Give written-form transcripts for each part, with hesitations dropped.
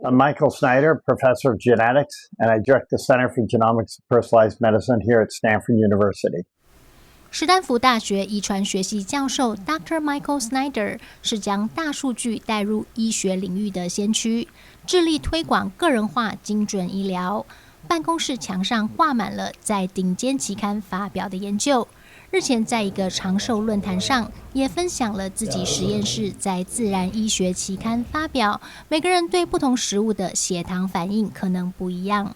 I'm Michael Snyder, Professor of Genetics, and I direct the Center for Genomics and Personalized Medicine here at Stanford University. 史丹福大学遗传学系教授 Dr. Michael Snyder 是将大数据带入医学领域的先驱，致力推广个人化精准医疗。办公室墙上挂满了在顶尖期刊发表的研究。日前在一个长寿论坛上，也分享了自己实验室在自然医学期刊发表，每个人对不同食物的血糖反应可能不一样。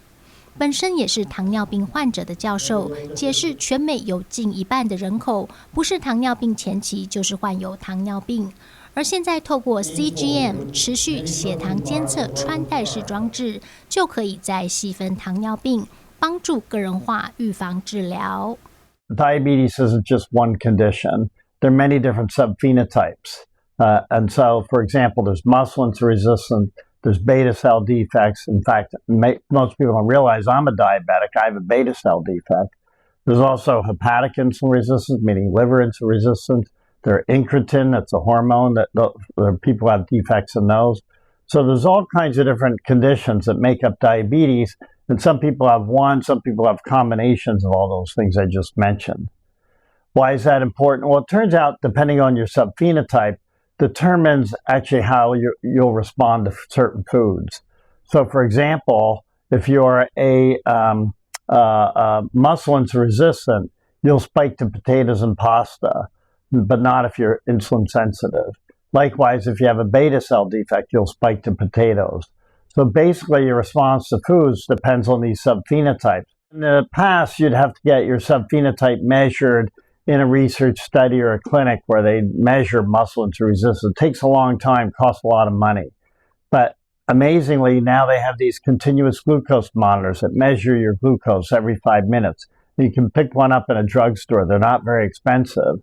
本身也是糖尿病患者的教授，解释全美有近一半的人口不是糖尿病前期就是患有糖尿病，而现在透过 CGM 持续血糖监测穿戴式装置，就可以在细分糖尿病帮助个人化预防治疗。Diabetes isn't just one condition. There are many different subphenotypes. And so, for example, there's muscle insulin resistant, there's beta cell defects. In fact, most people don't realize I'm a diabetic. I have a beta cell defect. There's also hepatic insulin resistance, meaning liver insulin resistance. There's incretin, that's a hormone that people have defects in those. So there's all kinds of different conditions that make up diabetes. And some people have one, some people have combinations of all those things I just mentioned. Why is that important? Well, it turns out, depending on your subphenotype, determines actually how you'll respond to certain foods. So, for example, if you're a muscle insulin resistant, you'll spike to potatoes and pasta, but not if you're insulin sensitive. Likewise, if you have a beta cell defect, you'll spike to potatoes. So basically, your response to foods depends on these subphenotypes. In the past, you'd have to get your subphenotype measured in a research study or a clinic where they measure muscle insulin resistance. It takes a long time, costs a lot of money. But amazingly, now they have these continuous glucose monitors that measure your glucose every 5 minutes. You can pick one up in a drugstore. They're not very expensive.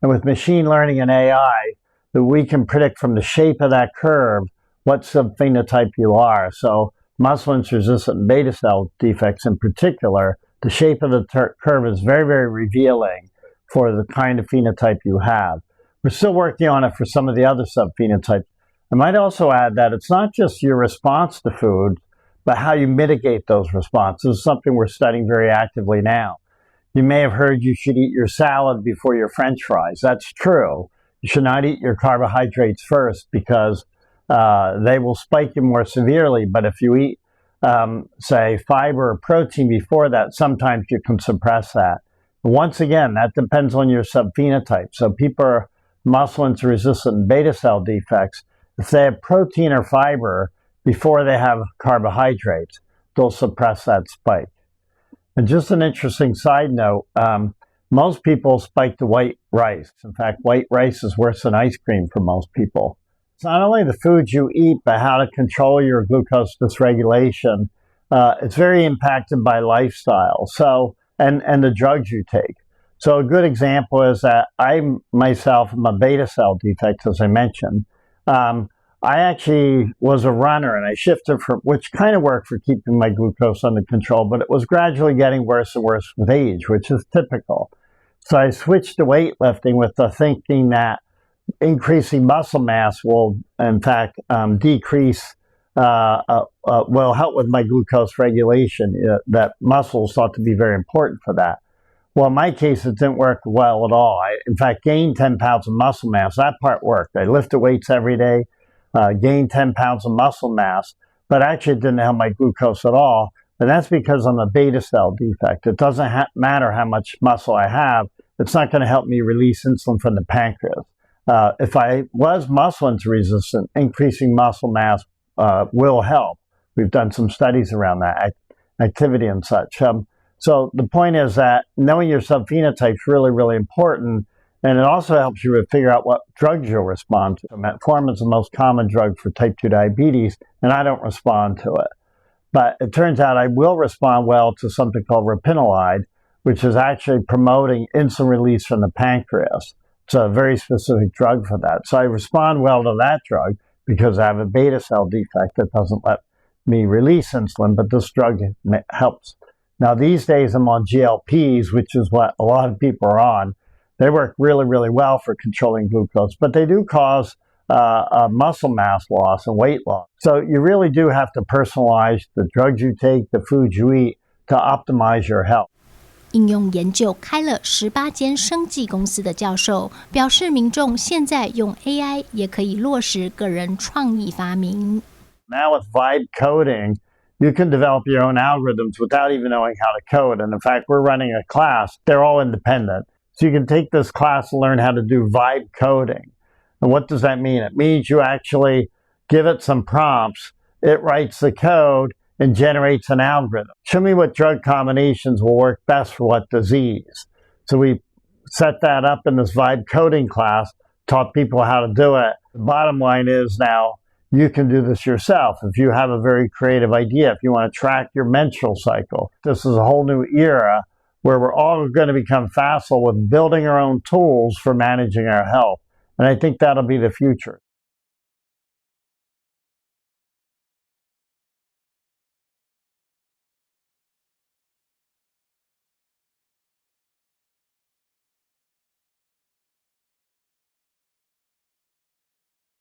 And with machine learning and AI, we can predict from the shape of that curve what subphenotype you are. So muscle insulin resistant and beta cell defects in particular, the shape of the curve is very, very revealing for the kind of phenotype you have. We're still working on it for some of the other subphenotypes. I might also add that it's not just your response to food, but how you mitigate those responses is something we're studying very actively now. You may have heard you should eat your salad before your French fries. That's true. You should not eat your carbohydrates first because they will spike you more severely. But if you eat, say, fiber or protein before that, sometimes you can suppress that. Once again, that depends on your subphenotype. So people are muscle insulin resistant and beta cell defects. If they have protein or fiber before they have carbohydrates, they'll suppress that spike. And just an interesting side note, most people spike to white rice. In fact, white rice is worse than ice cream for most people. It's not only the foods you eat, but how to control your glucose dysregulation. It's very impacted by lifestyle. So, and the drugs you take. So a good example is that I myself am a beta cell defect, as I mentioned. I actually was a runner and I shifted from, which kind of worked for keeping my glucose under control, but it was gradually getting worse and worse with age, which is typical. So I switched to weightlifting with the thinking that increasing muscle mass will, in fact, decrease, will help with my glucose regulation. That muscle is thought to be very important for that. Well, in my case, it didn't work well at all. I, in fact, gained 10 pounds of muscle mass. That part worked. I lifted weights every day, gained 10 pounds of muscle mass, but actually it didn't help my glucose at all. And that's because I'm a beta cell defect. It doesn't matter how much muscle I have. It's not going to help me release insulin from the pancreas. If I was muscle insulin resistant, increasing muscle mass will help. We've done some studies around that activity and such. So the point is that knowing your subphenotype is really, really important. And it also helps you to figure out what drugs you'll respond to. Metformin is the most common drug for type 2 diabetes, and I don't respond to it. But it turns out I will respond well to something called rapinolide, which is actually promoting insulin release from the pancreas. It's a very specific drug for that. So I respond well to that drug because I have a beta cell defect that doesn't let me release insulin, but this drug helps. Now, these days I'm on GLPs, which is what a lot of people are on. They work really, really well for controlling glucose, but they do cause muscle mass loss and weight loss. So you really do have to personalize the drugs you take, the foods you eat to optimize your health. 应用研究开了18间生技公司的教授表示，民众现在用 AI 也可以落实个人创意发明。Now with vibe coding, you can develop your own algorithms without even knowing how to code. And in fact, we're running a class. They're all independent. So you can take this class and learn how to do vibe coding. And what does that mean? It means you actually give it some prompts. It writes the code and generates an algorithm. Show me what drug combinations will work best for what disease. So we set that up in this vibe coding class, taught people how to do it. The bottom line is now you can do this yourself if you have a very creative idea, if you want to track your menstrual cycle. This is a whole new era where we're all going to become facile with building our own tools for managing our health. And I think that'll be the future.